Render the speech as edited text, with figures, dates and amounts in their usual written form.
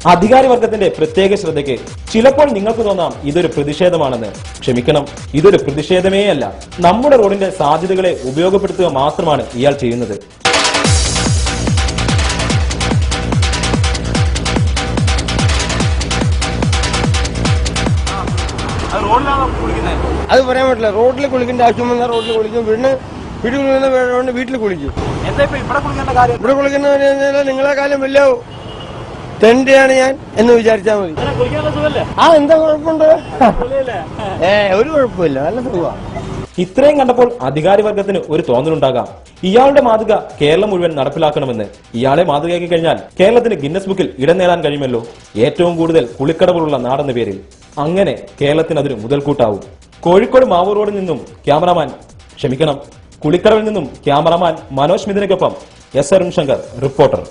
അധികാരി വർഗത്തിന്റെ പ്രത്യേക ശ്രദ്ധയ്ക്ക് ചിലപ്പോൾ നിങ്ങൾക്ക് തോന്നാം ഇതൊരു പ്രതിഷേധമാണെന്ന്. ക്ഷമിക്കണം, ഇതൊരു പ്രതിഷേധമേ അല്ല. നമ്മുടെ റോഡിന്റെ സാധ്യതകളെ ഉപയോഗപ്പെടുത്തുക മാത്രമാണ് ഇയാൾ ചെയ്യുന്നത്. അത് പറയാൻ പറ്റില്ല. റോഡിൽ കുളിക്കേണ്ട ആവശ്യം വന്നാൽ റോഡിൽ കുളിക്കും, വീട്ടിൽ കുളിക്കുന്ന വീട്ടിൽ കുളിക്കും. ഇവിടെ കുളിക്കുന്ന നിങ്ങളെ കാലം വലിയ തെണ്ടിയാണ് ഞാൻ എന്ന് വിചാരിച്ചാൽ മതി. എന്താ കുഴപ്പമുണ്ട്? ഒരു കുഴപ്പമില്ല, നല്ല സുഖമാണ്. ഇത്രയും കണ്ടപ്പോൾ അധികാരി വർഗത്തിന് ഒരു തോന്നലുണ്ടാകാം, ഇയാളുടെ മാതൃക കേരളം മുഴുവൻ നടപ്പിലാക്കണമെന്ന്. ഇയാളെ മാതൃകയാക്കി കഴിഞ്ഞാൽ കേരളത്തിന് ഗിന്നസ് ബുക്കിൽ ഇടം നേടാൻ കഴിയുമല്ലോ, ഏറ്റവും കൂടുതൽ കുളിക്കടവുകളുള്ള നാടെന്ന പേരിൽ. അങ്ങനെ കേരളത്തിന് അതൊരു മുതൽക്കൂട്ടാവും. കോഴിക്കോട് മാവൂർ റോഡിൽ നിന്നും കുളിക്കടവിൽ നിന്നും ക്യാമറാമാൻ മനോജ് മിഥുനയ്ക്കൊപ്പം എസ് അരുൺ ശങ്കർ, റിപ്പോർട്ടർ.